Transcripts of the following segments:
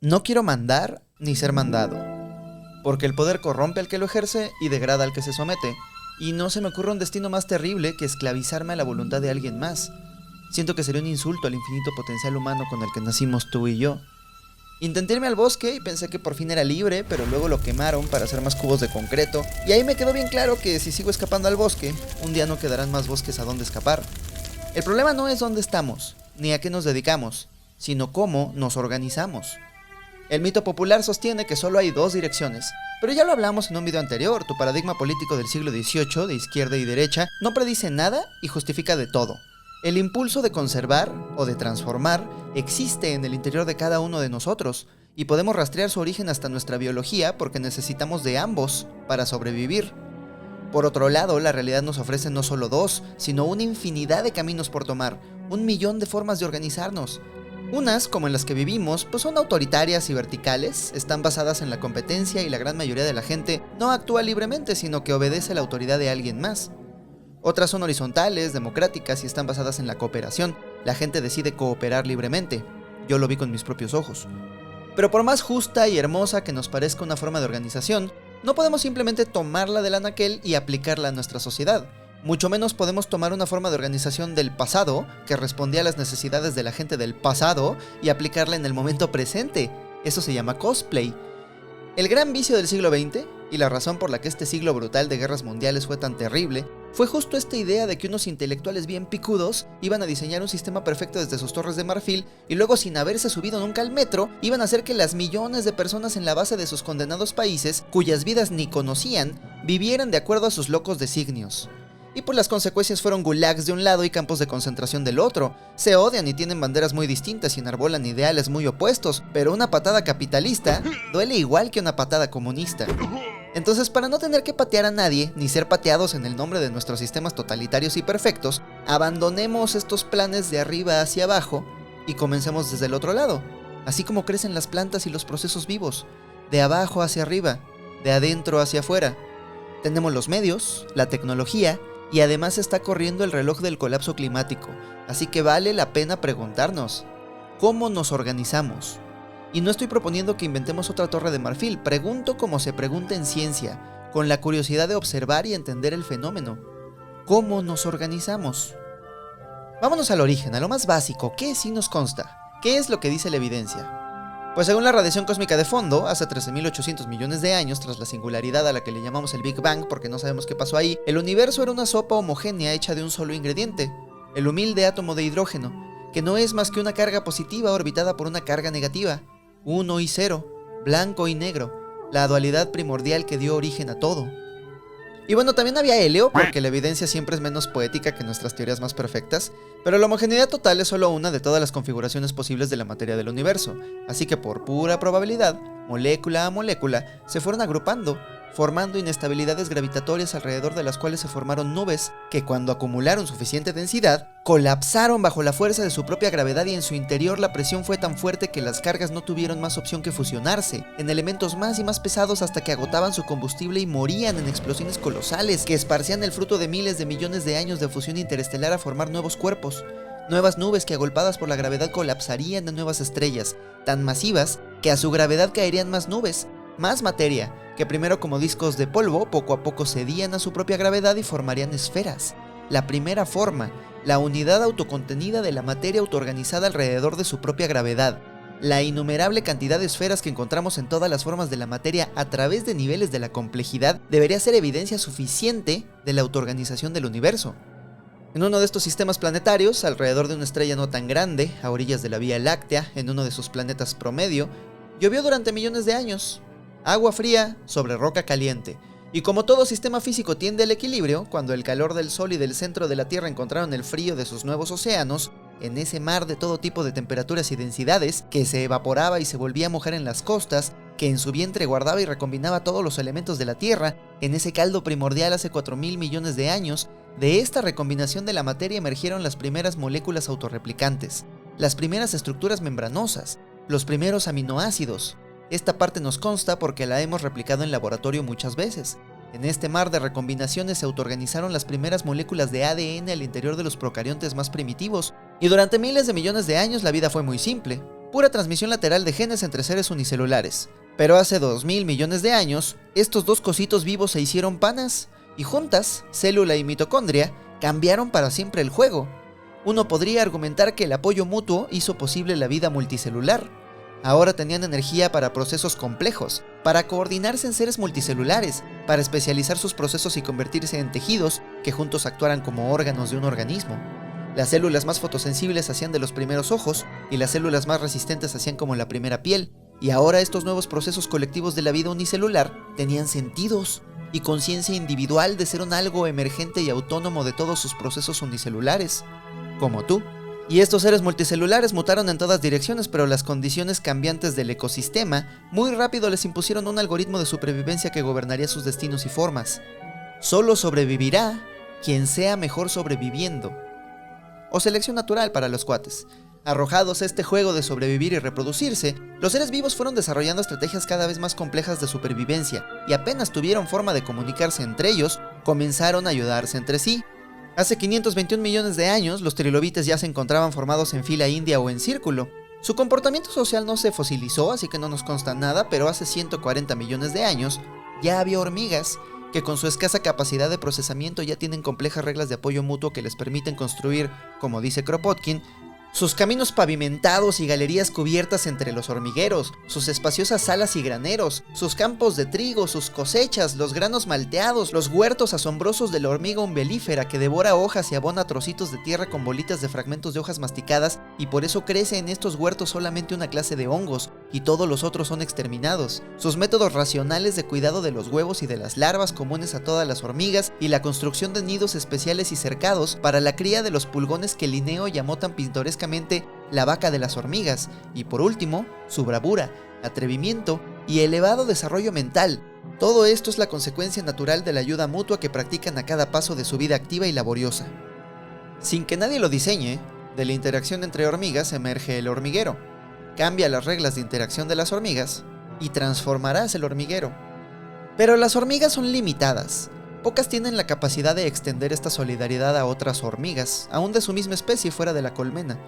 No quiero mandar ni ser mandado, porque el poder corrompe al que lo ejerce y degrada al que se somete, y no se me ocurre un destino más terrible que esclavizarme a la voluntad de alguien más. Siento que sería un insulto al infinito potencial humano con el que nacimos tú y yo. Intenté irme al bosque y pensé que por fin era libre, pero luego lo quemaron para hacer más cubos de concreto, y ahí me quedó bien claro que si sigo escapando al bosque, un día no quedarán más bosques a dónde escapar. El problema no es dónde estamos, ni a qué nos dedicamos, sino cómo nos organizamos. El mito popular sostiene que solo hay dos direcciones, pero ya lo hablamos en un video anterior. Tu paradigma político del siglo XVIII, de izquierda y derecha, no predice nada y justifica de todo. El impulso de conservar o de transformar existe en el interior de cada uno de nosotros, y podemos rastrear su origen hasta nuestra biología porque necesitamos de ambos para sobrevivir. Por otro lado, la realidad nos ofrece no solo dos, sino una infinidad de caminos por tomar, 1.000.000 de formas de organizarnos. Unas, como en las que vivimos, pues son autoritarias y verticales, están basadas en la competencia y la gran mayoría de la gente no actúa libremente, sino que obedece a la autoridad de alguien más. Otras son horizontales, democráticas y están basadas en la cooperación. La gente decide cooperar libremente. Yo lo vi con mis propios ojos. Pero por más justa y hermosa que nos parezca una forma de organización, no podemos simplemente tomarla del anaquel y aplicarla a nuestra sociedad. Mucho menos podemos tomar una forma de organización del pasado, que respondía a las necesidades de la gente del pasado, y aplicarla en el momento presente. Eso se llama cosplay. El gran vicio del siglo XX, y la razón por la que este siglo brutal de guerras mundiales fue tan terrible, fue justo esta idea de que unos intelectuales bien picudos iban a diseñar un sistema perfecto desde sus torres de marfil, y luego, sin haberse subido nunca al metro, iban a hacer que las millones de personas en la base de sus condenados países, cuyas vidas ni conocían, vivieran de acuerdo a sus locos designios. Y pues las consecuencias fueron gulags de un lado y campos de concentración del otro. Se odian y tienen banderas muy distintas y enarbolan ideales muy opuestos, pero una patada capitalista duele igual que una patada comunista. Entonces, para no tener que patear a nadie, ni ser pateados en el nombre de nuestros sistemas totalitarios y perfectos, abandonemos estos planes de arriba hacia abajo y comencemos desde el otro lado. Así como crecen las plantas y los procesos vivos, de abajo hacia arriba, de adentro hacia afuera. Tenemos los medios, la tecnología, y además está corriendo el reloj del colapso climático, así que vale la pena preguntarnos, ¿cómo nos organizamos? Y no estoy proponiendo que inventemos otra torre de marfil, pregunto como se pregunta en ciencia, con la curiosidad de observar y entender el fenómeno. ¿Cómo nos organizamos? Vámonos al origen, a lo más básico, ¿qué sí nos consta? ¿Qué es lo que dice la evidencia? Pues según la radiación cósmica de fondo, hace 13.800 millones de años, tras la singularidad a la que le llamamos el Big Bang porque no sabemos qué pasó ahí, el universo era una sopa homogénea hecha de un solo ingrediente, el humilde átomo de hidrógeno, que no es más que una carga positiva orbitada por una carga negativa, 1 y 0, blanco y negro, la dualidad primordial que dio origen a todo. Y bueno, también había helio, porque la evidencia siempre es menos poética que nuestras teorías más perfectas, pero la homogeneidad total es solo una de todas las configuraciones posibles de la materia del universo, así que por pura probabilidad, molécula a molécula, se fueron agrupando, formando inestabilidades gravitatorias alrededor de las cuales se formaron nubes que, cuando acumularon suficiente densidad, colapsaron bajo la fuerza de su propia gravedad, y en su interior la presión fue tan fuerte que las cargas no tuvieron más opción que fusionarse en elementos más y más pesados hasta que agotaban su combustible y morían en explosiones colosales que esparcían el fruto de miles de millones de años de fusión interestelar a formar nuevos cuerpos, nuevas nubes que, agolpadas por la gravedad, colapsarían en nuevas estrellas, tan masivas que a su gravedad caerían más nubes, más materia, que primero como discos de polvo poco a poco cedían a su propia gravedad y formarían esferas. La primera forma, la unidad autocontenida de la materia autoorganizada alrededor de su propia gravedad. La innumerable cantidad de esferas que encontramos en todas las formas de la materia a través de niveles de la complejidad debería ser evidencia suficiente de la autoorganización del universo. En uno de estos sistemas planetarios, alrededor de una estrella no tan grande, a orillas de la Vía Láctea, en uno de sus planetas promedio, llovió durante millones de años. Agua fría sobre roca caliente. Y como todo sistema físico tiende al equilibrio, cuando el calor del Sol y del centro de la Tierra encontraron el frío de sus nuevos océanos, en ese mar de todo tipo de temperaturas y densidades, que se evaporaba y se volvía a mojar en las costas, que en su vientre guardaba y recombinaba todos los elementos de la Tierra, en ese caldo primordial hace 4.000 millones de años, de esta recombinación de la materia emergieron las primeras moléculas autorreplicantes, las primeras estructuras membranosas, los primeros aminoácidos. Esta parte nos consta porque la hemos replicado en laboratorio muchas veces. En este mar de recombinaciones se autoorganizaron las primeras moléculas de ADN al interior de los procariontes más primitivos, y durante miles de millones de años la vida fue muy simple. pura transmisión lateral de genes entre seres unicelulares. Pero hace 2000 millones de años, estos dos cositos vivos se hicieron panas, y juntas, célula y mitocondria, cambiaron para siempre el juego. Uno podría argumentar que el apoyo mutuo hizo posible la vida multicelular. Ahora tenían energía para procesos complejos, para coordinarse en seres multicelulares, para especializar sus procesos y convertirse en tejidos que juntos actuaran como órganos de un organismo. Las células más fotosensibles hacían de los primeros ojos y las células más resistentes hacían como la primera piel. Y ahora estos nuevos procesos colectivos de la vida unicelular tenían sentidos y conciencia individual de ser un algo emergente y autónomo de todos sus procesos unicelulares, como tú. Y estos seres multicelulares mutaron en todas direcciones, pero las condiciones cambiantes del ecosistema muy rápido les impusieron un algoritmo de supervivencia que gobernaría sus destinos y formas. Solo sobrevivirá quien sea mejor sobreviviendo. O selección natural para los cuates. Arrojados a este juego de sobrevivir y reproducirse, los seres vivos fueron desarrollando estrategias cada vez más complejas de supervivencia, y apenas tuvieron forma de comunicarse entre ellos, comenzaron a ayudarse entre sí. Hace 521 millones de años, los trilobites ya se encontraban formados en fila india o en círculo. Su comportamiento social no se fosilizó, así que no nos consta nada, pero hace 140 millones de años ya había hormigas que con su escasa capacidad de procesamiento ya tienen complejas reglas de apoyo mutuo que les permiten construir, como dice Kropotkin, sus caminos pavimentados y galerías cubiertas entre los hormigueros, sus espaciosas salas y graneros, sus campos de trigo, sus cosechas, los granos malteados, los huertos asombrosos de la hormiga umbelífera que devora hojas y abona trocitos de tierra con bolitas de fragmentos de hojas masticadas, y por eso crece en estos huertos solamente una clase de hongos y todos los otros son exterminados. Sus métodos racionales de cuidado de los huevos y de las larvas comunes a todas las hormigas y la construcción de nidos especiales y cercados para la cría de los pulgones que Linneo llamó tan pintorescamente la vaca de las hormigas, y por último, su bravura, atrevimiento y elevado desarrollo mental. Todo esto es la consecuencia natural de la ayuda mutua que practican a cada paso de su vida activa y laboriosa. Sin que nadie lo diseñe, de la interacción entre hormigas emerge el hormiguero. Cambia las reglas de interacción de las hormigas y transformarás el hormiguero. Pero las hormigas son limitadas. Pocas tienen la capacidad de extender esta solidaridad a otras hormigas, aún de su misma especie fuera de la colmena.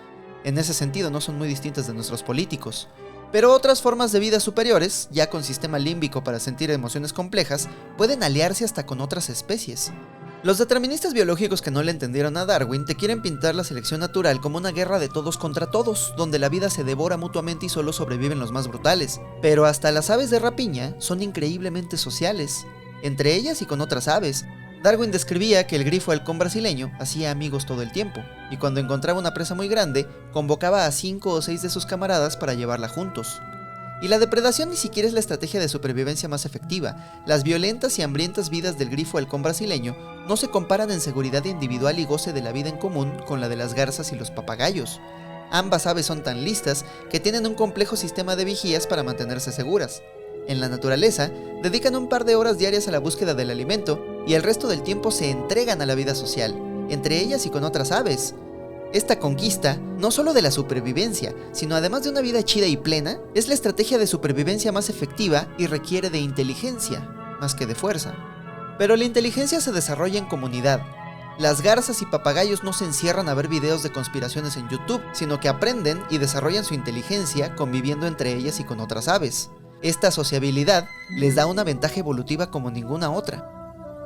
En ese sentido no son muy distintas de nuestros políticos. Pero otras formas de vida superiores, ya con sistema límbico para sentir emociones complejas, pueden aliarse hasta con otras especies. Los deterministas biológicos que no le entendieron a Darwin te quieren pintar la selección natural como una guerra de todos contra todos, donde la vida se devora mutuamente y solo sobreviven los más brutales. Pero hasta las aves de rapiña son increíblemente sociales, entre ellas y con otras aves. Darwin describía que el grifo halcón brasileño hacía amigos todo el tiempo, y cuando encontraba una presa muy grande, convocaba a 5 o 6 de sus camaradas para llevarla juntos. Y la depredación ni siquiera es la estrategia de supervivencia más efectiva. Las violentas y hambrientas vidas del grifo halcón brasileño no se comparan en seguridad individual y goce de la vida en común con la de las garzas y los papagayos. Ambas aves son tan listas que tienen un complejo sistema de vigías para mantenerse seguras. En la naturaleza, dedican un par de horas diarias a la búsqueda del alimento y el resto del tiempo se entregan a la vida social, entre ellas y con otras aves. Esta conquista, no solo de la supervivencia, sino además de una vida chida y plena, es la estrategia de supervivencia más efectiva y requiere de inteligencia, más que de fuerza. Pero la inteligencia se desarrolla en comunidad. Las garzas y papagayos no se encierran a ver videos de conspiraciones en YouTube, sino que aprenden y desarrollan su inteligencia conviviendo entre ellas y con otras aves. Esta sociabilidad les da una ventaja evolutiva como ninguna otra.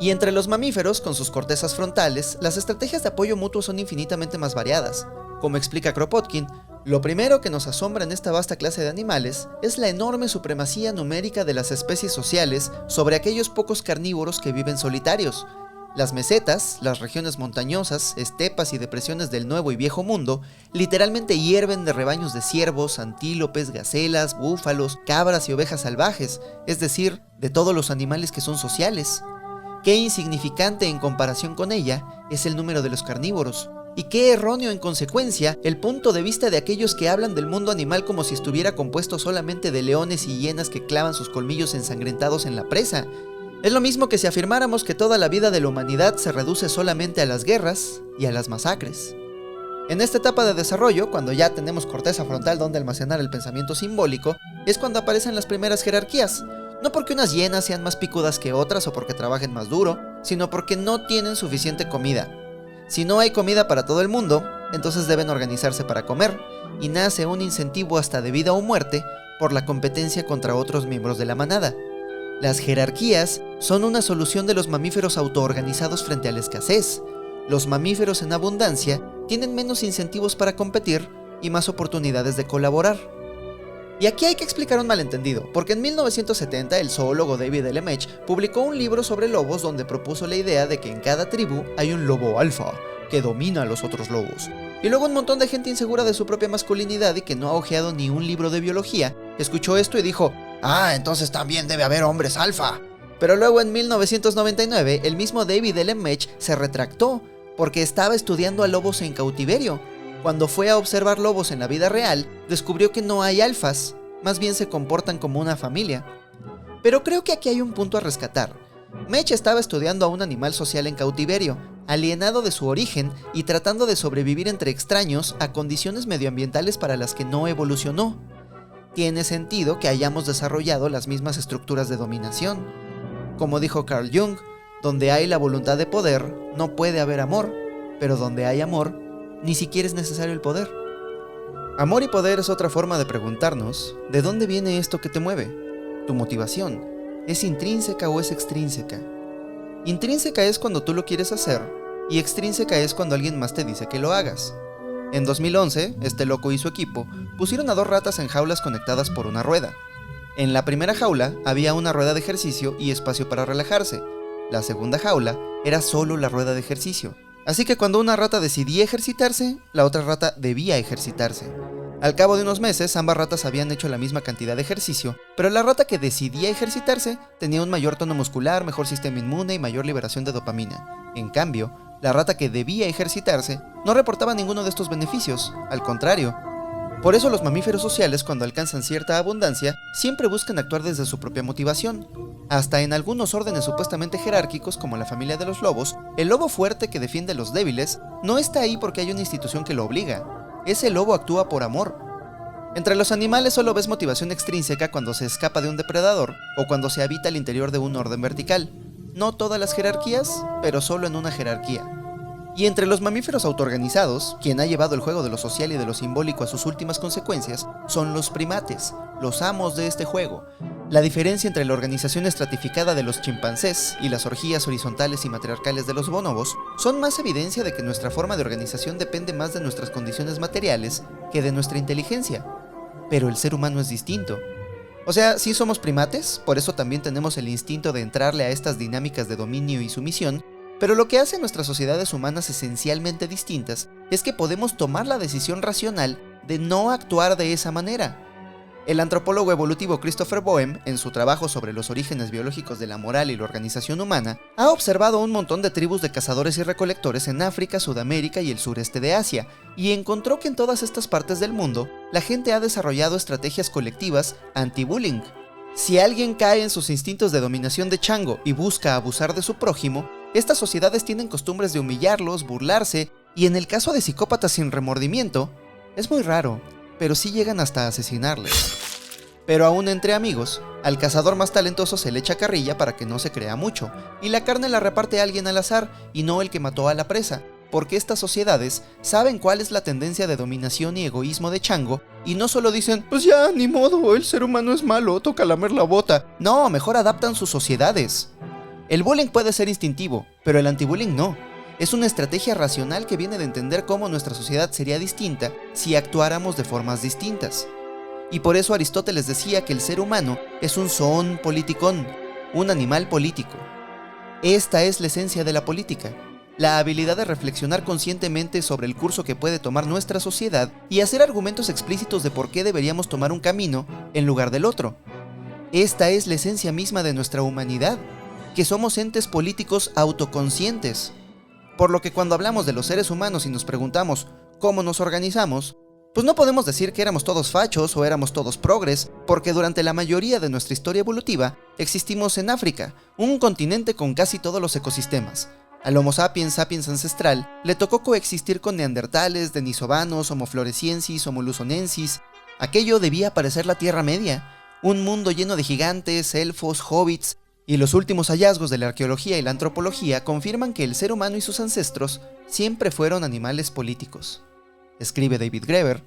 Y entre los mamíferos, con sus cortezas frontales, las estrategias de apoyo mutuo son infinitamente más variadas. Como explica Kropotkin, lo primero que nos asombra en esta vasta clase de animales es la enorme supremacía numérica de las especies sociales sobre aquellos pocos carnívoros que viven solitarios. Las mesetas, las regiones montañosas, estepas y depresiones del Nuevo y Viejo Mundo literalmente hierven de rebaños de ciervos, antílopes, gacelas, búfalos, cabras y ovejas salvajes, es decir, de todos los animales que son sociales. Qué insignificante en comparación con ella es el número de los carnívoros, y qué erróneo en consecuencia el punto de vista de aquellos que hablan del mundo animal como si estuviera compuesto solamente de leones y hienas que clavan sus colmillos ensangrentados en la presa. Es lo mismo que si afirmáramos que toda la vida de la humanidad se reduce solamente a las guerras y a las masacres. En esta etapa de desarrollo, cuando ya tenemos corteza frontal donde almacenar el pensamiento simbólico, es cuando aparecen las primeras jerarquías. No porque unas hienas sean más picudas que otras o porque trabajen más duro, sino porque no tienen suficiente comida. Si no hay comida para todo el mundo, entonces deben organizarse para comer. y nace un incentivo hasta de vida o muerte por la competencia contra otros miembros de la manada. Las jerarquías son una solución de los mamíferos autoorganizados frente a la escasez. Los mamíferos en abundancia tienen menos incentivos para competir y más oportunidades de colaborar. Y aquí hay que explicar un malentendido, porque en 1970 el zoólogo David LeMech publicó un libro sobre lobos donde propuso la idea de que en cada tribu hay un lobo alfa que domina a los otros lobos. Y luego un montón de gente insegura de su propia masculinidad y que no ha hojeado ni un libro de biología, escuchó esto y dijo: «Ah, entonces también debe haber hombres alfa». Pero luego en 1999 el mismo David LeMech se retractó porque estaba estudiando a lobos en cautiverio. Cuando fue a observar lobos en la vida real, descubrió que no hay alfas, más bien se comportan como una familia. Pero creo que aquí hay un punto a rescatar. Mech estaba estudiando a un animal social en cautiverio, alienado de su origen y tratando de sobrevivir entre extraños a condiciones medioambientales para las que no evolucionó. Tiene sentido que hayamos desarrollado las mismas estructuras de dominación. Como dijo Carl Jung, donde hay la voluntad de poder, no puede haber amor, pero donde hay amor, ni siquiera es necesario el poder. Amor y poder es otra forma de preguntarnos, ¿de dónde viene esto que te mueve? Tu motivación, ¿es intrínseca o es extrínseca? Intrínseca es cuando tú lo quieres hacer, y extrínseca es cuando alguien más te dice que lo hagas. En 2011, este loco y su equipo pusieron a 2 ratas en jaulas conectadas por una rueda. En la primera jaula había una rueda de ejercicio y espacio para relajarse. La segunda jaula era solo la rueda de ejercicio. Así que cuando una rata decidía ejercitarse, la otra rata debía ejercitarse. Al cabo de unos meses, ambas ratas habían hecho la misma cantidad de ejercicio, pero la rata que decidía ejercitarse tenía un mayor tono muscular, mejor sistema inmune y mayor liberación de dopamina. En cambio, la rata que debía ejercitarse no reportaba ninguno de estos beneficios, al contrario. Por eso los mamíferos sociales, cuando alcanzan cierta abundancia, siempre buscan actuar desde su propia motivación. Hasta en algunos órdenes supuestamente jerárquicos, como la familia de los lobos, el lobo fuerte que defiende a los débiles no está ahí porque hay una institución que lo obliga. Ese lobo actúa por amor. Entre los animales solo ves motivación extrínseca cuando se escapa de un depredador o cuando se habita al interior de un orden vertical. No todas las jerarquías, pero solo en una jerarquía. Y entre los mamíferos autoorganizados, quien ha llevado el juego de lo social y de lo simbólico a sus últimas consecuencias, son los primates, los amos de este juego. La diferencia entre la organización estratificada de los chimpancés y las orgías horizontales y matriarcales de los bonobos son más evidencia de que nuestra forma de organización depende más de nuestras condiciones materiales que de nuestra inteligencia. Pero el ser humano es distinto. O sea, sí somos primates, por eso también tenemos el instinto de entrarle a estas dinámicas de dominio y sumisión, pero lo que hace a nuestras sociedades humanas esencialmente distintas es que podemos tomar la decisión racional de no actuar de esa manera. El antropólogo evolutivo Christopher Boehm, en su trabajo sobre los orígenes biológicos de la moral y la organización humana, ha observado un montón de tribus de cazadores y recolectores en África, Sudamérica y el sureste de Asia, y encontró que en todas estas partes del mundo, la gente ha desarrollado estrategias colectivas anti-bullying. Si alguien cae en sus instintos de dominación de chango y busca abusar de su prójimo, estas sociedades tienen costumbres de humillarlos, burlarse, y en el caso de psicópatas sin remordimiento, es muy raro, pero sí llegan hasta asesinarles. Pero aún entre amigos, al cazador más talentoso se le echa carrilla para que no se crea mucho, y la carne la reparte alguien al azar y no el que mató a la presa, porque estas sociedades saben cuál es la tendencia de dominación y egoísmo de chango, y no solo dicen, pues ya, ni modo, el ser humano es malo, toca lamer la bota. No, mejor adaptan sus sociedades. El bullying puede ser instintivo, pero el antibullying no. Es una estrategia racional que viene de entender cómo nuestra sociedad sería distinta si actuáramos de formas distintas. Y por eso Aristóteles decía que el ser humano es un zoon politikon, un animal político. Esta es la esencia de la política, la habilidad de reflexionar conscientemente sobre el curso que puede tomar nuestra sociedad y hacer argumentos explícitos de por qué deberíamos tomar un camino en lugar del otro. Esta es la esencia misma de nuestra humanidad, que somos entes políticos autoconscientes. Por lo que cuando hablamos de los seres humanos y nos preguntamos cómo nos organizamos, pues no podemos decir que éramos todos fachos o éramos todos progres, porque durante la mayoría de nuestra historia evolutiva existimos en África, un continente con casi todos los ecosistemas. Al Homo sapiens sapiens ancestral le tocó coexistir con neandertales, denisovanos, Homo floresiensis, Homo luzonensis. Aquello debía parecer la Tierra Media, un mundo lleno de gigantes, elfos, hobbits, y los últimos hallazgos de la arqueología y la antropología confirman que el ser humano y sus ancestros siempre fueron animales políticos. Escribe David Graeber.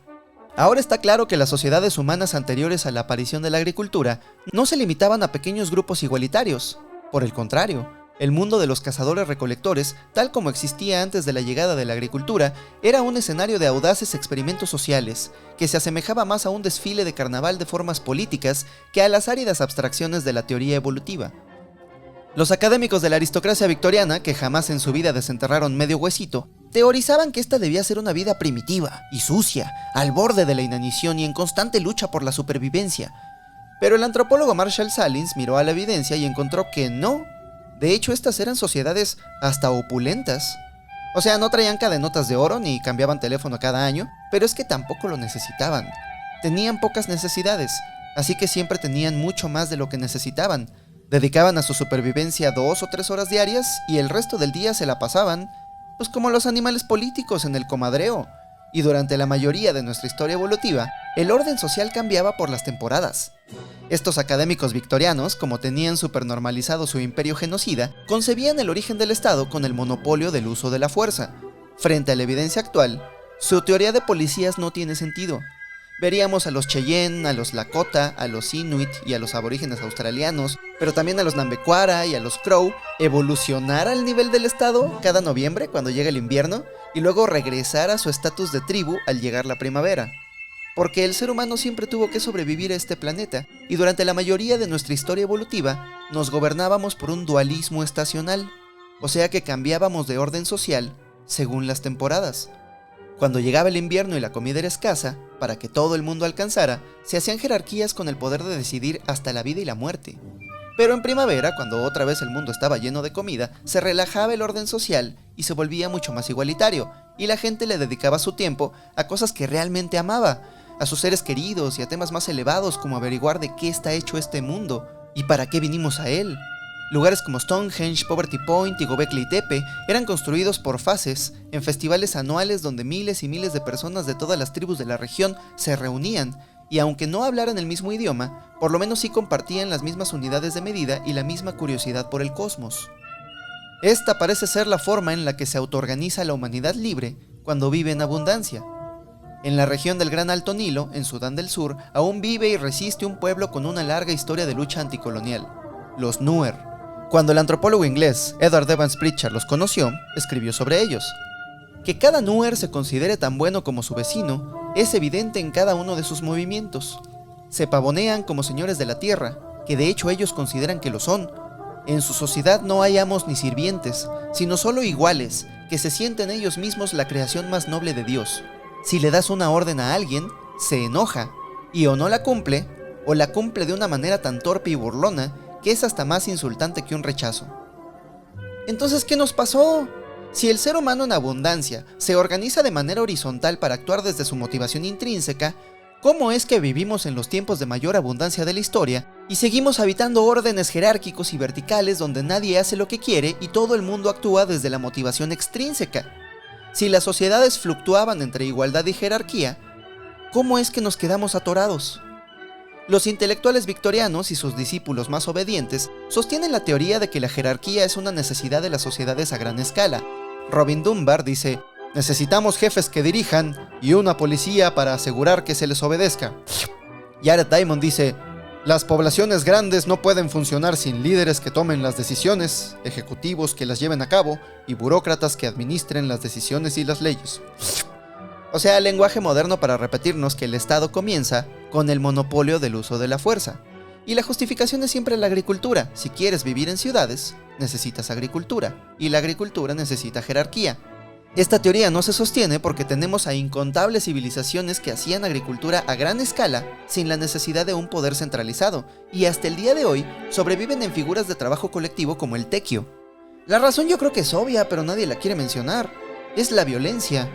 Ahora está claro que las sociedades humanas anteriores a la aparición de la agricultura no se limitaban a pequeños grupos igualitarios. Por el contrario, el mundo de los cazadores-recolectores, tal como existía antes de la llegada de la agricultura, era un escenario de audaces experimentos sociales, que se asemejaba más a un desfile de carnaval de formas políticas que a las áridas abstracciones de la teoría evolutiva. Los académicos de la aristocracia victoriana, que jamás en su vida desenterraron medio huesito, teorizaban que esta debía ser una vida primitiva y sucia, al borde de la inanición y en constante lucha por la supervivencia. Pero el antropólogo Marshall Salins miró a la evidencia y encontró que no. De hecho, estas eran sociedades hasta opulentas. O sea, no traían cadenotas de oro ni cambiaban teléfono cada año, pero es que tampoco lo necesitaban. Tenían pocas necesidades, así que siempre tenían mucho más de lo que necesitaban. Dedicaban a su supervivencia 2 o 3 horas diarias y el resto del día se la pasaban, pues como los animales políticos en el comadreo. Y durante la mayoría de nuestra historia evolutiva, el orden social cambiaba por las temporadas. Estos académicos victorianos, como tenían supernormalizado su imperio genocida, concebían el origen del Estado con el monopolio del uso de la fuerza. Frente a la evidencia actual, su teoría de policías no tiene sentido. Veríamos a los Cheyenne, a los Lakota, a los Inuit y a los aborígenes australianos, pero también a los Nambekwara y a los Crow, evolucionar al nivel del Estado cada noviembre cuando llega el invierno y luego regresar a su estatus de tribu al llegar la primavera. Porque el ser humano siempre tuvo que sobrevivir a este planeta, y durante la mayoría de nuestra historia evolutiva nos gobernábamos por un dualismo estacional, o sea que cambiábamos de orden social según las temporadas. Cuando llegaba el invierno y la comida era escasa, para que todo el mundo alcanzara, se hacían jerarquías con el poder de decidir hasta la vida y la muerte. Pero en primavera, cuando otra vez el mundo estaba lleno de comida, se relajaba el orden social y se volvía mucho más igualitario, y la gente le dedicaba su tiempo a cosas que realmente amaba, a sus seres queridos y a temas más elevados como averiguar de qué está hecho este mundo y para qué vinimos a él. Lugares como Stonehenge, Poverty Point y Göbekli Tepe eran construidos por fases en festivales anuales donde miles y miles de personas de todas las tribus de la región se reunían y aunque no hablaran el mismo idioma, por lo menos sí compartían las mismas unidades de medida y la misma curiosidad por el cosmos. Esta parece ser la forma en la que se autoorganiza la humanidad libre cuando vive en abundancia. En la región del Gran Alto Nilo, en Sudán del Sur, aún vive y resiste un pueblo con una larga historia de lucha anticolonial, los Nuer. Cuando el antropólogo inglés Edward Evans Pritchard los conoció, escribió sobre ellos. Que cada Nuer se considere tan bueno como su vecino es evidente en cada uno de sus movimientos. Se pavonean como señores de la tierra, que de hecho ellos consideran que lo son. En su sociedad no hay amos ni sirvientes, sino solo iguales, que se sienten ellos mismos la creación más noble de Dios. Si le das una orden a alguien, se enoja, y o no la cumple, o la cumple de una manera tan torpe y burlona que es hasta más insultante que un rechazo. Entonces, ¿qué nos pasó? Si el ser humano en abundancia se organiza de manera horizontal para actuar desde su motivación intrínseca, ¿cómo es que vivimos en los tiempos de mayor abundancia de la historia y seguimos habitando órdenes jerárquicos y verticales donde nadie hace lo que quiere y todo el mundo actúa desde la motivación extrínseca? Si las sociedades fluctuaban entre igualdad y jerarquía, ¿cómo es que nos quedamos atorados? Los intelectuales victorianos y sus discípulos más obedientes sostienen la teoría de que la jerarquía es una necesidad de las sociedades a gran escala. Robin Dunbar dice: necesitamos jefes que dirijan y una policía para asegurar que se les obedezca. Jared Diamond dice: las poblaciones grandes no pueden funcionar sin líderes que tomen las decisiones, ejecutivos que las lleven a cabo y burócratas que administren las decisiones y las leyes. O sea, el lenguaje moderno para repetirnos que el Estado comienza con el monopolio del uso de la fuerza. Y la justificación es siempre la agricultura. Si quieres vivir en ciudades, necesitas agricultura. Y la agricultura necesita jerarquía. Esta teoría no se sostiene porque tenemos a incontables civilizaciones que hacían agricultura a gran escala sin la necesidad de un poder centralizado, y hasta el día de hoy sobreviven en figuras de trabajo colectivo como el tequio. La razón yo creo que es obvia, pero nadie la quiere mencionar. Es la violencia.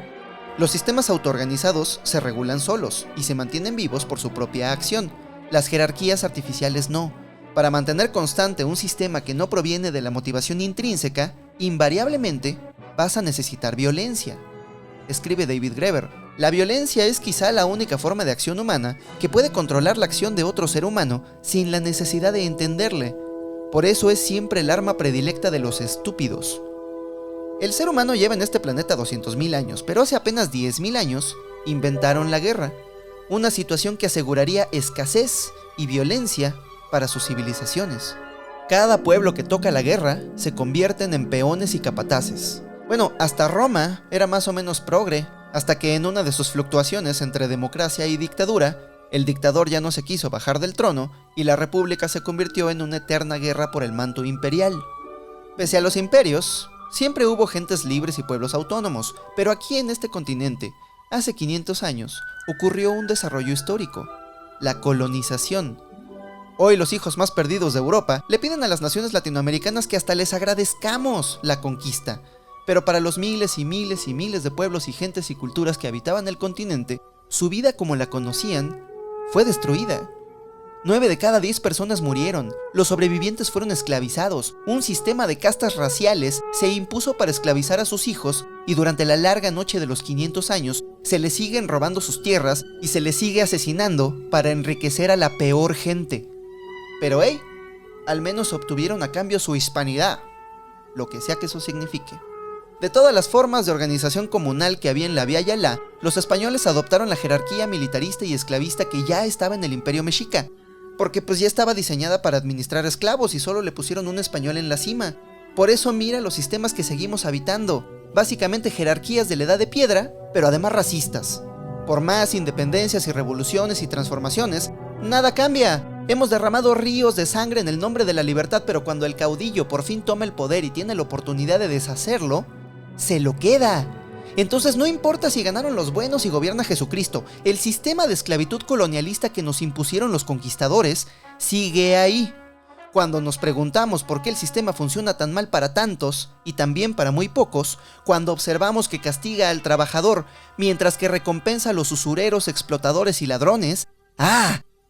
Los sistemas autoorganizados se regulan solos y se mantienen vivos por su propia acción. Las jerarquías artificiales no. Para mantener constante un sistema que no proviene de la motivación intrínseca, invariablemente vas a necesitar violencia. Escribe David Graeber: la violencia es quizá la única forma de acción humana que puede controlar la acción de otro ser humano sin la necesidad de entenderle. Por eso es siempre el arma predilecta de los estúpidos. El ser humano lleva en este planeta 200.000 años, pero hace apenas 10.000 años inventaron la guerra. una situación que aseguraría escasez y violencia para sus civilizaciones. Cada pueblo que toca la guerra se convierten en peones y capataces. Bueno, hasta Roma era más o menos progre, hasta que en una de sus fluctuaciones entre democracia y dictadura, el dictador ya no se quiso bajar del trono y la república se convirtió en una eterna guerra por el manto imperial. Pese a los imperios, siempre hubo gentes libres y pueblos autónomos, pero aquí en este continente, hace 500 años, ocurrió un desarrollo histórico, la colonización. Hoy los hijos más perdidos de Europa le piden a las naciones latinoamericanas que hasta les agradezcamos la conquista, pero para los miles y miles y miles de pueblos y gentes y culturas que habitaban el continente, su vida como la conocían fue destruida. 9 de cada 10 personas murieron, los sobrevivientes fueron esclavizados, un sistema de castas raciales se impuso para esclavizar a sus hijos y durante la larga noche de los 500 años se les siguen robando sus tierras y se les sigue asesinando para enriquecer a la peor gente. Pero hey, al menos obtuvieron a cambio su hispanidad, lo que sea que eso signifique. De todas las formas de organización comunal que había en la Vía Yala, los españoles adoptaron la jerarquía militarista y esclavista que ya estaba en el Imperio Mexica, porque pues ya estaba diseñada para administrar esclavos y solo le pusieron un español en la cima. Por eso mira los sistemas que seguimos habitando, básicamente jerarquías de la Edad de Piedra, pero además racistas. Por más independencias y revoluciones y transformaciones, nada cambia. Hemos derramado ríos de sangre en el nombre de la libertad, pero cuando el caudillo por fin toma el poder y tiene la oportunidad de deshacerlo, se lo queda. Entonces no importa si ganaron los buenos y gobierna Jesucristo, el sistema de esclavitud colonialista que nos impusieron los conquistadores sigue ahí. Cuando nos preguntamos por qué el sistema funciona tan mal para tantos y también para muy pocos, cuando observamos que castiga al trabajador mientras que recompensa a los usureros, explotadores y ladrones,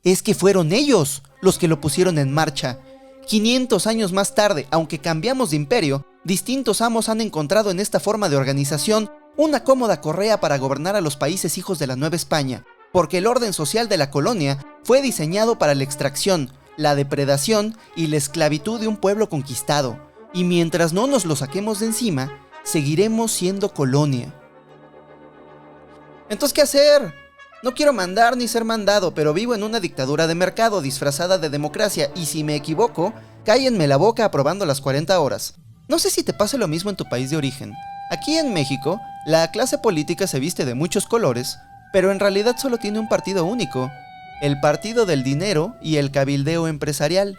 es que fueron ellos los que lo pusieron en marcha. 500 años más tarde, aunque cambiamos de imperio, distintos amos han encontrado en esta forma de organización una cómoda correa para gobernar a los países hijos de la Nueva España, porque el orden social de la colonia fue diseñado para la extracción, la depredación y la esclavitud de un pueblo conquistado, y mientras no nos lo saquemos de encima, seguiremos siendo colonia. Entonces, ¿qué hacer? No quiero mandar ni ser mandado, pero vivo en una dictadura de mercado disfrazada de democracia y si me equivoco, cállenme la boca aprobando las 40 horas. No sé si te pasa lo mismo en tu país de origen. Aquí en México, la clase política se viste de muchos colores, pero en realidad solo tiene un partido único, el partido del dinero y el cabildeo empresarial.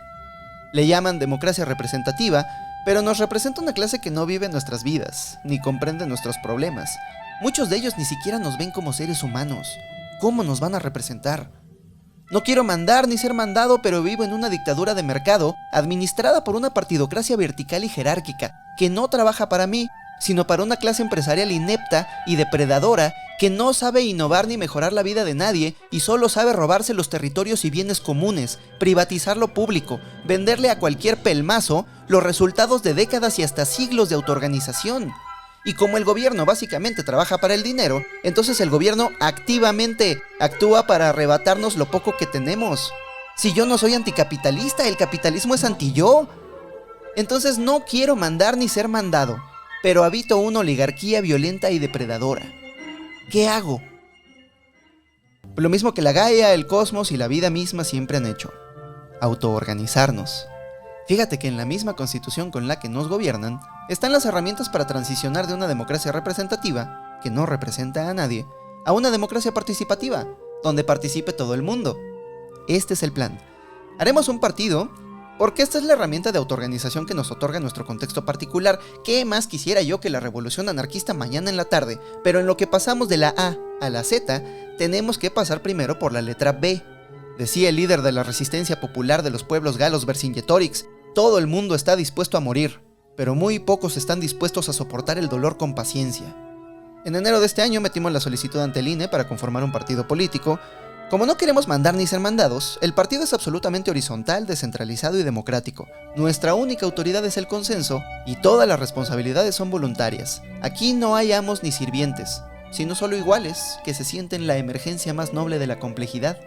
Le llaman democracia representativa, pero nos representa una clase que no vive nuestras vidas, ni comprende nuestros problemas. Muchos de ellos ni siquiera nos ven como seres humanos. ¿Cómo nos van a representar? No quiero mandar ni ser mandado, pero vivo en una dictadura de mercado administrada por una partidocracia vertical y jerárquica que no trabaja para mí, sino para una clase empresarial inepta y depredadora que no sabe innovar ni mejorar la vida de nadie y solo sabe robarse los territorios y bienes comunes, privatizar lo público, venderle a cualquier pelmazo los resultados de décadas y hasta siglos de autoorganización. Y como el gobierno básicamente trabaja para el dinero, entonces el gobierno activamente actúa para arrebatarnos lo poco que tenemos. Si yo no soy anticapitalista, el capitalismo es anti-yo. Entonces no quiero mandar ni ser mandado, pero habito una oligarquía violenta y depredadora. ¿Qué hago? Lo mismo que la Gaia, el cosmos y la vida misma siempre han hecho: autoorganizarnos. Fíjate que en la misma constitución con la que nos gobiernan están las herramientas para transicionar de una democracia representativa, que no representa a nadie, a una democracia participativa, donde participe todo el mundo. Este es el plan. Haremos un partido, porque esta es la herramienta de autoorganización que nos otorga nuestro contexto particular. ¿Qué más quisiera yo que la revolución anarquista mañana en la tarde? Pero en lo que pasamos de la A a la Z, tenemos que pasar primero por la letra B. Decía el líder de la resistencia popular de los pueblos galos, Vercingetorix: todo el mundo está dispuesto a morir, pero muy pocos están dispuestos a soportar el dolor con paciencia. En enero de este año metimos la solicitud ante el INE para conformar un partido político. Como no queremos mandar ni ser mandados, el partido es absolutamente horizontal, descentralizado y democrático. Nuestra única autoridad es el consenso y todas las responsabilidades son voluntarias. Aquí no hay amos ni sirvientes, sino solo iguales que se sienten la emergencia más noble de la complejidad.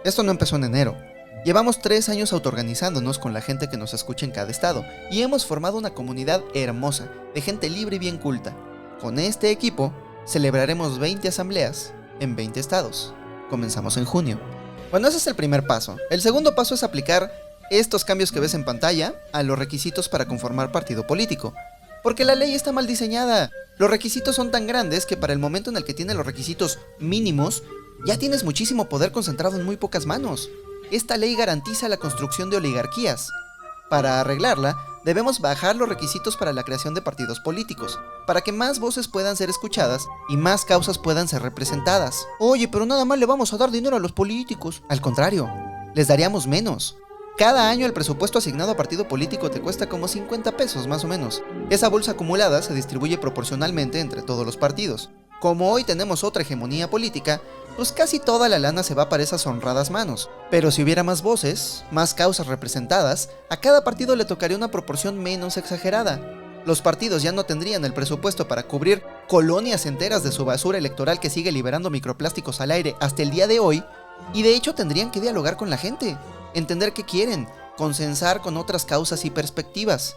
Esto no empezó en enero. Llevamos 3 años autoorganizándonos con la gente que nos escucha en cada estado y hemos formado una comunidad hermosa, de gente libre y bien culta. Con este equipo, celebraremos 20 asambleas en 20 estados. Comenzamos en junio. Bueno, ese es el primer paso. El segundo paso es aplicar estos cambios que ves en pantalla a los requisitos para conformar partido político. Porque la ley está mal diseñada. Los requisitos son tan grandes que para el momento en el que tienes los requisitos mínimos, ya tienes muchísimo poder concentrado en muy pocas manos. Esta ley garantiza la construcción de oligarquías. Para arreglarla, debemos bajar los requisitos para la creación de partidos políticos, para que más voces puedan ser escuchadas y más causas puedan ser representadas. Oye, pero nada más le vamos a dar dinero a los políticos. Al contrario, les daríamos menos. Cada año el presupuesto asignado a partido político te cuesta como 50 pesos más o menos. Esa bolsa acumulada se distribuye proporcionalmente entre todos los partidos. Como hoy tenemos otra hegemonía política, pues casi toda la lana se va para esas honradas manos. Pero si hubiera más voces, más causas representadas, a cada partido le tocaría una proporción menos exagerada. Los partidos ya no tendrían el presupuesto para cubrir colonias enteras de su basura electoral que sigue liberando microplásticos al aire hasta el día de hoy, y de hecho tendrían que dialogar con la gente, entender qué quieren, consensar con otras causas y perspectivas.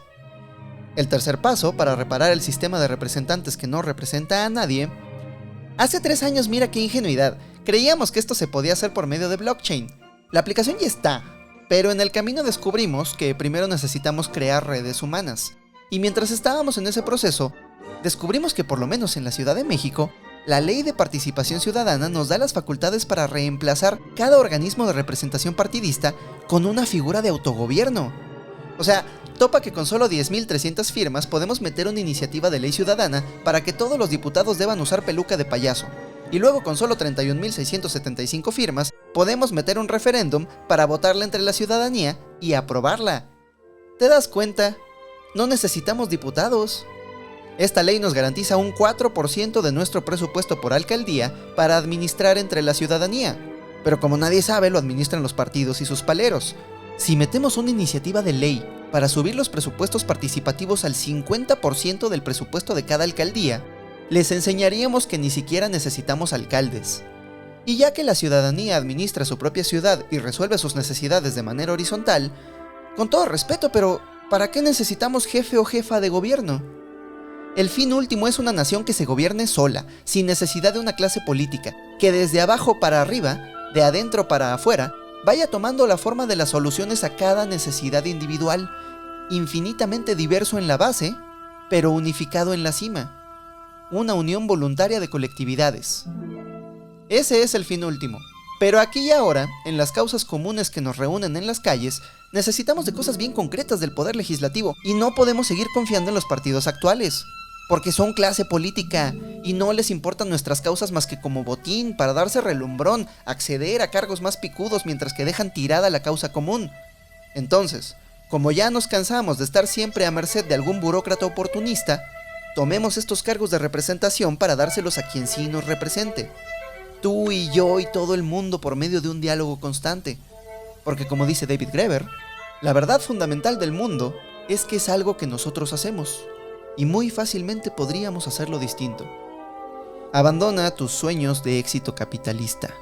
El tercer paso, para reparar el sistema de representantes que no representa a nadie. Hace 3 años, mira qué ingenuidad, creíamos que esto se podía hacer por medio de blockchain. La aplicación ya está, pero en el camino descubrimos que primero necesitamos crear redes humanas. Y mientras estábamos en ese proceso, descubrimos que por lo menos en la Ciudad de México, la Ley de Participación Ciudadana nos da las facultades para reemplazar cada organismo de representación partidista con una figura de autogobierno. O sea, topa que con solo 10.300 firmas podemos meter una iniciativa de ley ciudadana para que todos los diputados deban usar peluca de payaso. Y luego con solo 31.675 firmas podemos meter un referéndum para votarla entre la ciudadanía y aprobarla. ¿Te das cuenta? No necesitamos diputados. Esta ley nos garantiza un 4% de nuestro presupuesto por alcaldía para administrar entre la ciudadanía. Pero como nadie sabe, lo administran los partidos y sus paleros. Si metemos una iniciativa de ley para subir los presupuestos participativos al 50% del presupuesto de cada alcaldía, les enseñaríamos que ni siquiera necesitamos alcaldes. Y ya que la ciudadanía administra su propia ciudad y resuelve sus necesidades de manera horizontal, con todo respeto, pero ¿para qué necesitamos jefe o jefa de gobierno? El fin último es una nación que se gobierne sola, sin necesidad de una clase política, que desde abajo para arriba, de adentro para afuera, vaya tomando la forma de las soluciones a cada necesidad individual, infinitamente diverso en la base, pero unificado en la cima. Una unión voluntaria de colectividades. Ese es el fin último. Pero aquí y ahora, en las causas comunes que nos reúnen en las calles, necesitamos de cosas bien concretas del poder legislativo y no podemos seguir confiando en los partidos actuales. Porque son clase política y no les importan nuestras causas más que como botín para darse relumbrón, acceder a cargos más picudos mientras que dejan tirada la causa común. Entonces, como ya nos cansamos de estar siempre a merced de algún burócrata oportunista, tomemos estos cargos de representación para dárselos a quien sí nos represente. Tú y yo y todo el mundo por medio de un diálogo constante. Porque como dice David Graeber, la verdad fundamental del mundo es que es algo que nosotros hacemos. Y muy fácilmente podríamos hacerlo distinto. Abandona tus sueños de éxito capitalista.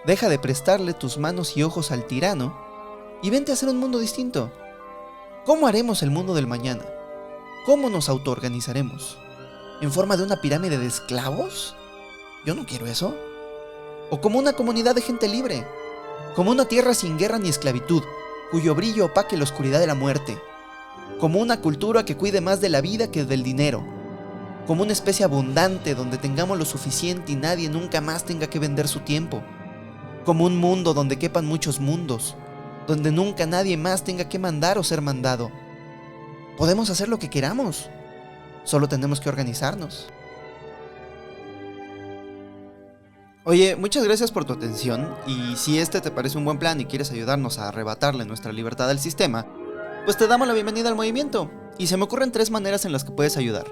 Deja de prestarle tus manos y ojos al tirano y vente a hacer un mundo distinto. ¿Cómo haremos el mundo del mañana? ¿Cómo nos autoorganizaremos? ¿En forma de una pirámide de esclavos? Yo no quiero eso. ¿O como una comunidad de gente libre? Como una tierra sin guerra ni esclavitud, cuyo brillo opaque la oscuridad de la muerte. Como una cultura que cuide más de la vida que del dinero. Como una especie abundante donde tengamos lo suficiente y nadie nunca más tenga que vender su tiempo. Como un mundo donde quepan muchos mundos, donde nunca nadie más tenga que mandar o ser mandado. Podemos hacer lo que queramos, solo tenemos que organizarnos. Oye, muchas gracias por tu atención y si este te parece un buen plan y quieres ayudarnos a arrebatarle nuestra libertad al sistema, pues te damos la bienvenida al movimiento, y se me ocurren 3 maneras en las que puedes ayudar.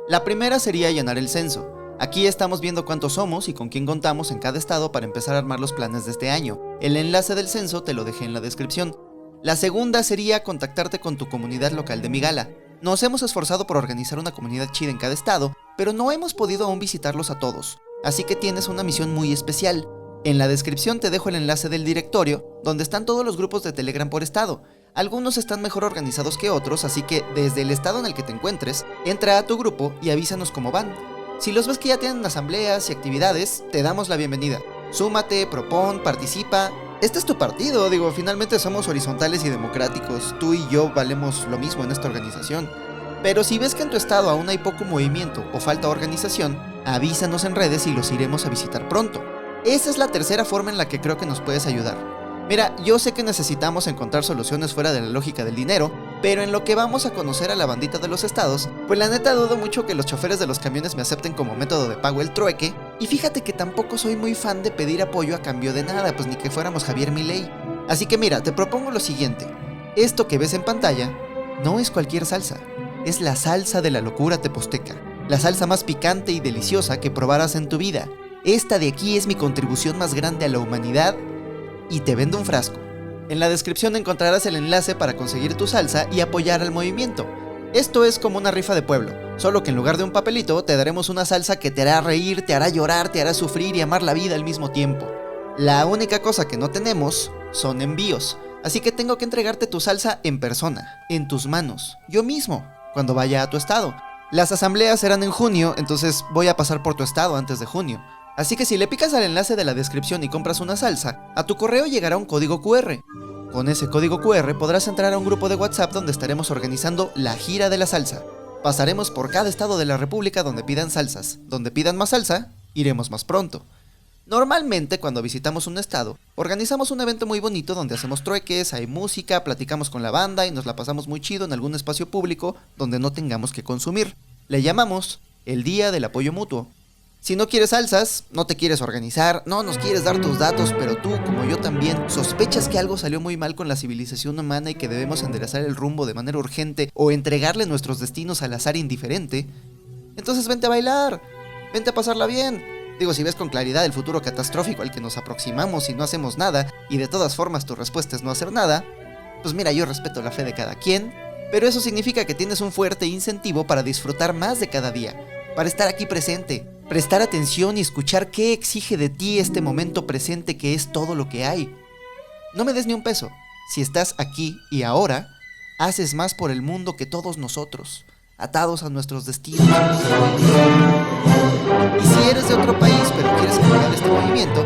La primera sería llenar el censo. Aquí estamos viendo cuántos somos y con quién contamos en cada estado para empezar a armar los planes de este año. El enlace del censo te lo dejé en la descripción. La segunda sería contactarte con tu comunidad local de Migala. Nos hemos esforzado por organizar una comunidad chida en cada estado, pero no hemos podido aún visitarlos a todos, así que tienes una misión muy especial. En la descripción te dejo el enlace del directorio, donde están todos los grupos de Telegram por estado. Algunos están mejor organizados que otros, así que desde el estado en el que te encuentres, entra a tu grupo y avísanos cómo van. Si los ves que ya tienen asambleas y actividades, te damos la bienvenida. Súmate, propón, participa. Este es tu partido, finalmente somos horizontales y democráticos. Tú y yo valemos lo mismo en esta organización. Pero si ves que en tu estado aún hay poco movimiento o falta organización, avísanos en redes y los iremos a visitar pronto. Esa es la tercera forma en la que creo que nos puedes ayudar. Mira, yo sé que necesitamos encontrar soluciones fuera de la lógica del dinero, pero en lo que vamos a conocer a la bandita de los estados, pues la neta dudo mucho que los choferes de los camiones me acepten como método de pago el trueque, y fíjate que tampoco soy muy fan de pedir apoyo a cambio de nada, pues ni que fuéramos Javier Milei. Así que mira, te propongo lo siguiente. Esto que ves en pantalla no es cualquier salsa, es la salsa de la locura teposteca, la salsa más picante y deliciosa que probarás en tu vida. Esta de aquí es mi contribución más grande a la humanidad y te vendo un frasco. En la descripción encontrarás el enlace para conseguir tu salsa y apoyar al movimiento. Esto es como una rifa de pueblo, solo que en lugar de un papelito te daremos una salsa que te hará reír, te hará llorar, te hará sufrir y amar la vida al mismo tiempo. La única cosa que no tenemos son envíos, así que tengo que entregarte tu salsa en persona, en tus manos, yo mismo, cuando vaya a tu estado. Las asambleas serán en junio, entonces voy a pasar por tu estado antes de junio. Así que si le picas al enlace de la descripción y compras una salsa, a tu correo llegará un código QR. Con ese código QR podrás entrar a un grupo de WhatsApp donde estaremos organizando la gira de la salsa. Pasaremos por cada estado de la república donde pidan salsas. Donde pidan más salsa, iremos más pronto. Normalmente cuando visitamos un estado, organizamos un evento muy bonito donde hacemos trueques, hay música, platicamos con la banda y nos la pasamos muy chido en algún espacio público donde no tengamos que consumir. Le llamamos el Día del Apoyo Mutuo. Si no quieres salsas, no te quieres organizar, no nos quieres dar tus datos, pero tú, como yo también, sospechas que algo salió muy mal con la civilización humana y que debemos enderezar el rumbo de manera urgente o entregarle nuestros destinos al azar indiferente, entonces vente a bailar, vente a pasarla bien. Si ves con claridad el futuro catastrófico al que nos aproximamos y no hacemos nada, y de todas formas tu respuesta es no hacer nada, pues mira, yo respeto la fe de cada quien, pero eso significa que tienes un fuerte incentivo para disfrutar más de cada día, para estar aquí presente, prestar atención y escuchar qué exige de ti este momento presente que es todo lo que hay. No me des ni un peso. Si estás aquí y ahora, haces más por el mundo que todos nosotros, atados a nuestros destinos. Y si eres de otro país pero quieres apoyar este movimiento,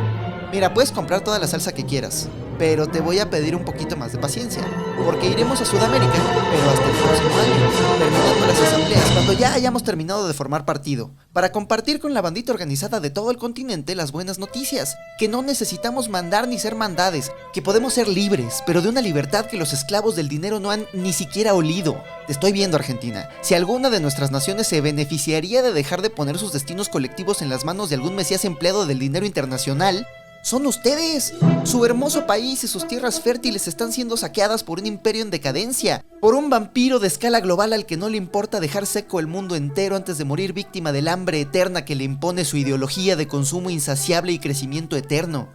mira, puedes comprar toda la salsa que quieras, pero te voy a pedir un poquito más de paciencia, porque iremos a Sudamérica, pero hasta el próximo año, terminando las asambleas, cuando ya hayamos terminado de formar partido, para compartir con la bandita organizada de todo el continente las buenas noticias, que no necesitamos mandar ni ser mandades, que podemos ser libres, pero de una libertad que los esclavos del dinero no han ni siquiera olido. Te estoy viendo, Argentina. Si alguna de nuestras naciones se beneficiaría de dejar de poner sus destinos colectivos en las manos de algún mesías empleado del dinero internacional, son ustedes. Su hermoso país y sus tierras fértiles están siendo saqueadas por un imperio en decadencia, por un vampiro de escala global al que no le importa dejar seco el mundo entero antes de morir víctima del hambre eterna que le impone su ideología de consumo insaciable y crecimiento eterno.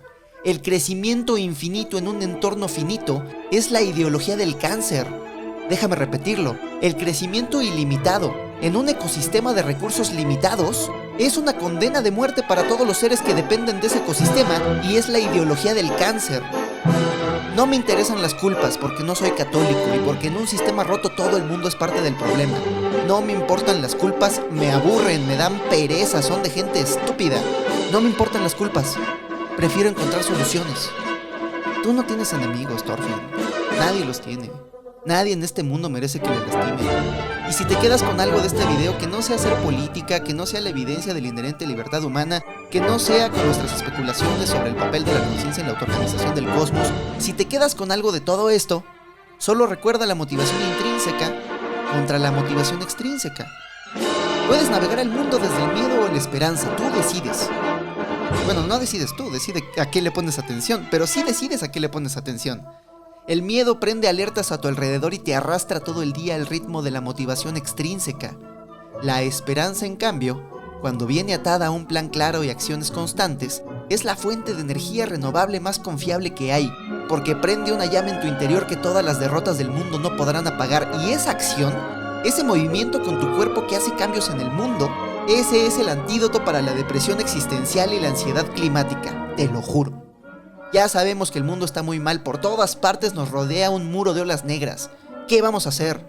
El crecimiento infinito en un entorno finito es la ideología del cáncer. Déjame repetirlo, el crecimiento ilimitado en un ecosistema de recursos limitados es una condena de muerte para todos los seres que dependen de ese ecosistema y es la ideología del cáncer. No me interesan las culpas porque no soy católico y porque en un sistema roto todo el mundo es parte del problema. No me importan las culpas, me aburren, me dan pereza, son de gente estúpida. No me importan las culpas, prefiero encontrar soluciones. Tú no tienes enemigos, Thorfinn, nadie los tiene. Nadie en este mundo merece que le lastimen. Y si te quedas con algo de este video que no sea hacer política, que no sea la evidencia de la inherente libertad humana, que no sea con nuestras especulaciones sobre el papel de la conciencia en la autoorganización del cosmos, si te quedas con algo de todo esto, solo recuerda la motivación intrínseca contra la motivación extrínseca. Puedes navegar el mundo desde el miedo o la esperanza, tú decides. Bueno, no decides tú, decide a qué le pones atención, pero sí decides a qué le pones atención. El miedo prende alertas a tu alrededor y te arrastra todo el día al ritmo de la motivación extrínseca. La esperanza, en cambio, cuando viene atada a un plan claro y acciones constantes, es la fuente de energía renovable más confiable que hay, porque prende una llama en tu interior que todas las derrotas del mundo no podrán apagar, y esa acción, ese movimiento con tu cuerpo que hace cambios en el mundo, ese es el antídoto para la depresión existencial y la ansiedad climática, te lo juro. Ya sabemos que el mundo está muy mal, por todas partes nos rodea un muro de olas negras. ¿Qué vamos a hacer?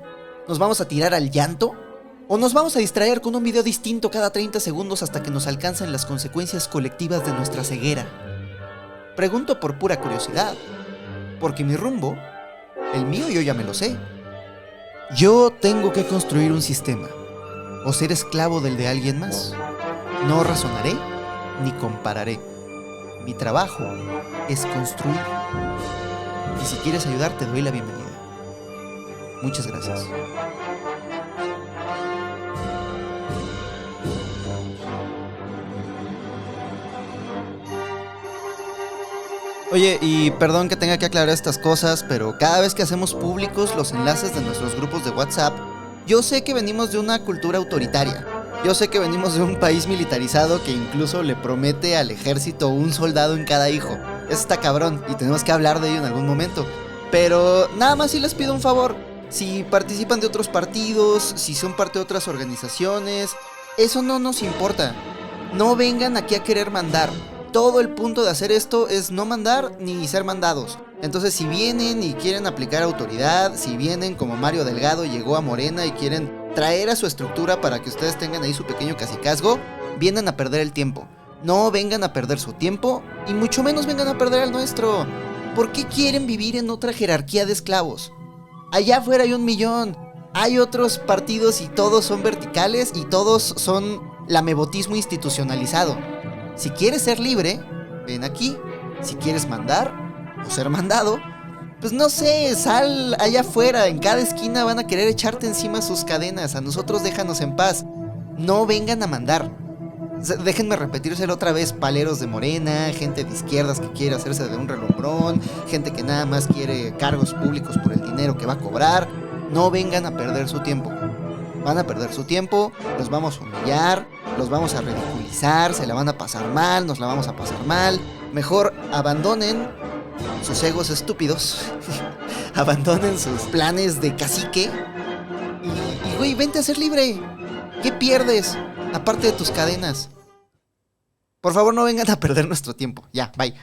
¿Nos vamos a tirar al llanto? ¿O nos vamos a distraer con un video distinto cada 30 segundos hasta que nos alcancen las consecuencias colectivas de nuestra ceguera? Pregunto por pura curiosidad, porque mi rumbo, el mío yo ya me lo sé. Yo tengo que construir un sistema, o ser esclavo del de alguien más. No razonaré ni compararé. Mi trabajo es construir. Y si quieres ayudar, te doy la bienvenida. Muchas gracias. Oye, y perdón que tenga que aclarar estas cosas, pero cada vez que hacemos públicos los enlaces de nuestros grupos de WhatsApp, yo sé que venimos de una cultura autoritaria. Yo sé que venimos de un país militarizado que incluso le promete al ejército un soldado en cada hijo. Eso está cabrón y tenemos que hablar de ello en algún momento. Pero nada más si les pido un favor. Si participan de otros partidos, si son parte de otras organizaciones, eso no nos importa. No vengan aquí a querer mandar. Todo el punto de hacer esto es no mandar ni ser mandados. Entonces si vienen y quieren aplicar autoridad, si vienen como Mario Delgado llegó a Morena y quieren traer a su estructura para que ustedes tengan ahí su pequeño cacicazgo, vienen a perder el tiempo. No vengan a perder su tiempo y mucho menos vengan a perder el nuestro. ¿Por qué quieren vivir en otra jerarquía de esclavos? Allá afuera hay 1 millón. Hay otros partidos y todos son verticales y todos son lamebotismo institucionalizado. Si quieres ser libre, ven aquí. Si quieres mandar o ser mandado, pues no sé, sal allá afuera. En cada esquina van a querer echarte encima sus cadenas. A nosotros déjanos en paz. No vengan a mandar. Déjenme repetírselo otra vez. Paleros de Morena, gente de izquierdas que quiere hacerse de un relumbrón, gente que nada más quiere cargos públicos por el dinero que va a cobrar. No vengan a perder su tiempo. Van a perder su tiempo, los vamos a humillar, los vamos a ridiculizar, se la van a pasar mal, nos la vamos a pasar mal. Mejor abandonen sus egos estúpidos, abandonen sus planes de cacique y güey, vente a ser libre. ¿Qué pierdes? Aparte de tus cadenas. Por favor, no vengan a perder nuestro tiempo. Ya, bye.